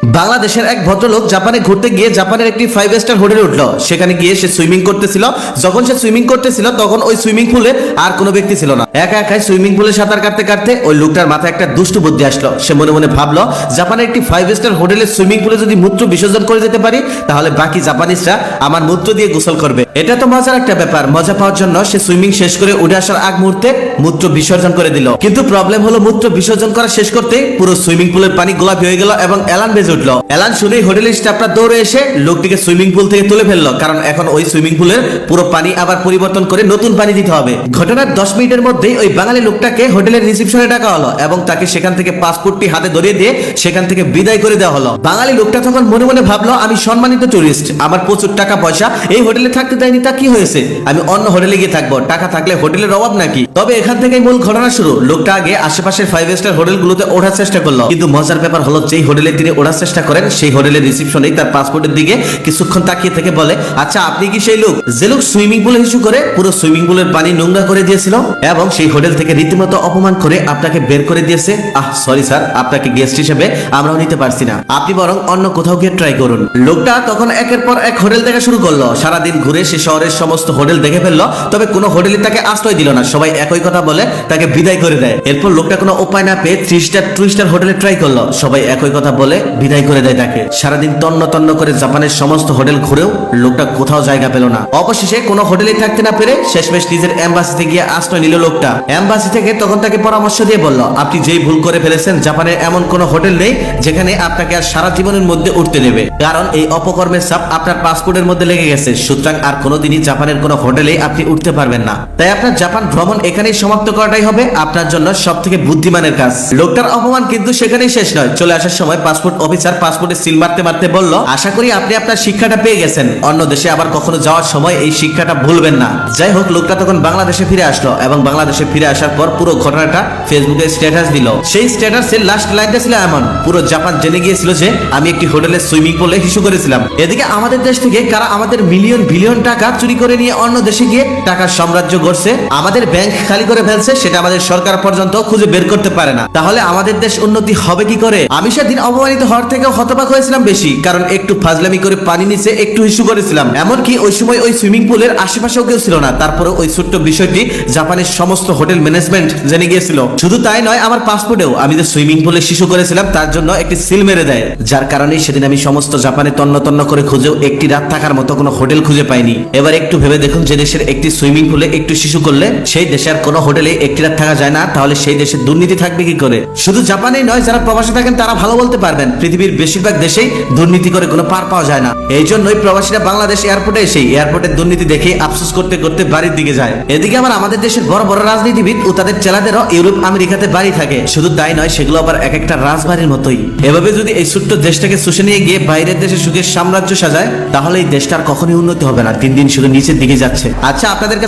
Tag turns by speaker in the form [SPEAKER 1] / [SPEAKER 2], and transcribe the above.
[SPEAKER 1] বাংলাদেশের এক ভদ্রলোক জাপানে ঘুরতে গিয়ে জাপানের একটি 5 স্টার হোটেলে উঠলো। সেখানে গিয়ে সে সুইমিং করতেছিল। যখন সে সুইমিং করতেছিল তখন ওই সুইমিং পুলে আর কোনো ব্যক্তি ছিল না। একা একাই সুইমিং পুলে সাঁতার কাটতে কাটতে ওই লোকটার মাথায় একটা দুষ্টু বুদ্ধি আসলো। সে মনে মনে ভাবলো, জাপানের একটি 5 স্টার হোটেলের সুইমিং পুলে যদি মূত্র বিসর্জন করে যেতে পারি তাহলে বাকি জাপানিজরা আমার মূত্র দিয়ে গোসল করবে। এটা তো মজার একটা ব্যাপার। মজা পাওয়ার জন্য সে সুইমিং শেষ করে উঠে আসার আগ মুহূর্তে মূত্র বিসর্জন করে দিল। কিন্তু প্রবলেম হলো, মূত্র বিসর্জন করা শেষ করতে পুরো সুইমিং পুলের পানি গোলাপি হয়ে গেল এবং অ্যালার্ম বেজে উঠলো। অ্যালার্ম শুনেই হোটেলের স্টাফরা দৌড়ে এসে লোকটিকে সুইমিং পুল থেকে তুলে ফেললো, কারণ এখন ওই সুইমিং পুলের পুরো পানি আবার পরিবর্তন করে নতুন পানি দিতে হবে। ঘটনার 10 মিনিটের মধ্যেই ওই বাঙালি লোকটাকে হোটেলের রিসেপশনে ডাকা হলো এবং তাকে সেখান থেকে পাসপোর্টটি হাতে ধরিয়ে দিয়ে সেখান থেকে বিদায় করে দেওয়া হলো। বাঙালি লোকটা তখন মনে মনে ভাবলো, আমি সম্মানিত টুরিস্ট, আমার প্রচুর টাকা পয়সা, এই হোটেলে থাকতে দেয়নি তা কি হয়েছে, আমি অন্য হোটেলে গিয়ে থাকবো, টাকা থাকলে হোটেলের অভাব নাকি। তবে এখান থেকেই মূল ঘটনা শুরু। লোকটা আগে আশেপাশের 5 স্টার হোটেলগুলোতে ওঠার চেষ্টা করলো, কিন্তু মজার ব্যাপার হলো, যেই হোটেলে তিনি ওঠার চেষ্টা করেন সেই হোটেলের রিসেপশনেই তার পাসপোর্টের দিকে কিছুক্ষণ তাকিয়ে থেকে বলে, আচ্ছা আপনি কি সেই লোক যে লোক সুইমিং পুলে হিসু করে পুরো সুইমিং পুলের পানি নোংরা করে দিয়েছিল এবং সেই হোটেল থেকে রীতিমতো অপমান করে আপনাকে বের করে দিয়েছে? সরি স্যার, আপনাকে গেস্ট হিসেবে আমরাও নিতে পারছি না, আপনি বরং অন্য কোথাও গিয়ে ট্রাই করুন। লোকটা তখন একের পর এক হোটেল দেখা শুরু করলো। সারাদিন ঘুরে সে শহরের সমস্ত হোটেল দেখে ফেললো, তবে কোনো হোটেলে তাকে আশ্রয় দিল না। সবাই একই কথা বলে তাকে বিদায় করে দেয়। এরপর লোকটা কোনো উপায় না পেয়ে 3 স্টার 2 স্টার হোটেলে ট্রাই করলো। সবাই একই কথা বলে বিদায় করে দেয় তাকে। সারাদিন তন্ন তন্ন করে জাপানের সমস্ত হোটেল ঘুরেও লোকটা কোথাও জায়গা পেল না। অবশেষে কোনো হোটেলে থাকতে না পেরে শেষমেশ নিজের এম্বাসিতে গিয়ে আশ্রয় নিল লোকটা। এম্বাসি থেকে তখন তাকে পরামর্শ দিয়ে বলল, আপনি যেই ভুল করে ফেলেছেন, জাপানের এমন কোনো হোটেল নেই যেখানে আপনাকে আর সারা জীবনের মধ্যে উঠতে দেবে, কারণ এই অপকর্মের ছাপ আপনার পাসপোর্টের মধ্যে লেগে গেছে। সুতরাং আর কোনোদিনই জাপানের কোনো হোটেলে আপনি উঠতে পারবেন না। তাই আপনার জাপান ভ্রমণ এখানেই সমাপ্ত করাটাই হবে আপনার জন্য সব থেকে বুদ্ধিমানের কাজ। লোকটার অপমান কিন্তু সেখানেই শেষ নয়। চলে আসার সময় পাসপোর্ট অফিসার পাসপোর্টে সিল মারতে মারতে বলল, আশা করি আপনি আপনার শিক্ষাটা পেয়ে গেছেন, অন্য দেশে আবার কখনো যাওয়ার সময় এই শিক্ষাটা ভুলবেন না। যাই হোক, লোকটা তখন বাংলাদেশে ফিরে আসলো এবং বাংলাদেশে ফিরে আসার পর পুরো ঘটনাটা ফেসবুকে স্ট্যাটাস দিল। সেই স্ট্যাটাসের লাস্ট লাইনটা ছিল এমন, পুরো জাপান জেনে গিয়েছিল যে আমি একটি হোটেলের সুইমিং পুলে হিসু করেছিলাম। এদিকে আমাদের দেশ থেকে কারা আমাদের মিলিয়ন বিলিয়ন টাকা চুরি করে নিয়ে অন্য দেশে গিয়ে টাকার সাম্রাজ্য গড়ছে, আমাদের ব্যাংক খালি করে ফেলছে, সেটা আমাদের সরকার পর্যন্ত খুঁজে বের করতে পারে না। তাহলে আমাদের দেশ উন্নতি হবে কি করে? আমি সেদিন অপমানিত হওয়ার থেকে হতবাক হয়েছিলাম বেশি, কারণ একটু ফাজলামি করে পানি নিচে একটু হিসু করেছিলাম। এমনকি ওই সময় ওই সুইমিং পুলের আশেপাশেও কেউ ছিল না। তারপরে ওই ছোট্ট বিষয়টি জাপানের সমস্ত হোটেল ম্যানেজমেন্ট জেনে গিয়েছিল। শুধু তাই নয়, আমার পাসপোর্টেও আমি যে সুইমিং পুলে শিশু করেছিলাম তার জন্য একটি সিল মেরে দেয়, যার কারণে সেদিন আমি সমস্ত জাপানে তন্ন তন্ন করে খুঁজেও একটি রাত থাকার মতো কোনো হোটেল খুঁজে পাইনি। এবার একটু ভেবে দেখুন, যে দেশের একটি সুইমিং পুলে একটু শিশু করলে সেই দেশের কোনো হোটেলে একটি রাত থাকা যায় না, তাহলে সেই দেশে দুর্নীতি থাকবে কি করে? শুধু জাপানেই নয়, যারা প্রবাসী থাকেন তারা ভালো বলতে পারবেন, পৃথিবীর বেশিরভাগ দেশেই দুর্নীতি করে কোনো পার পাওয়া যায় না। এই জন্যই প্রবাসীরা বাংলাদেশ এয়ারপোর্টে এসে এয়ারপোর্টের দুর্নীতি দেখে আফসোস করতে করতে বাড়ির দিকে যায়। এদিকে আবার আমাদের দেশের বড় বড় রাজনীতিবিদ ও তাদের চেলাদেরও ইউরোপ আমেরিকাতে বাড়ি থাকে। শুধু তাই নয়, সেগুলো আবার এক একটা রাজবাড়ির মতোই। এভাবে যদি এই ছোট্ট দেশটাকে শুষে নিয়ে গিয়ে বাইরের দেশে সুখের সাম্রাজ্য সাজায়, তাহলে এই দেশটার কখনোই উন্নতি হবে না, দিন দিন শুধু নিচের দিকে যাচ্ছে। আচ্ছা, আপনাদের কাছে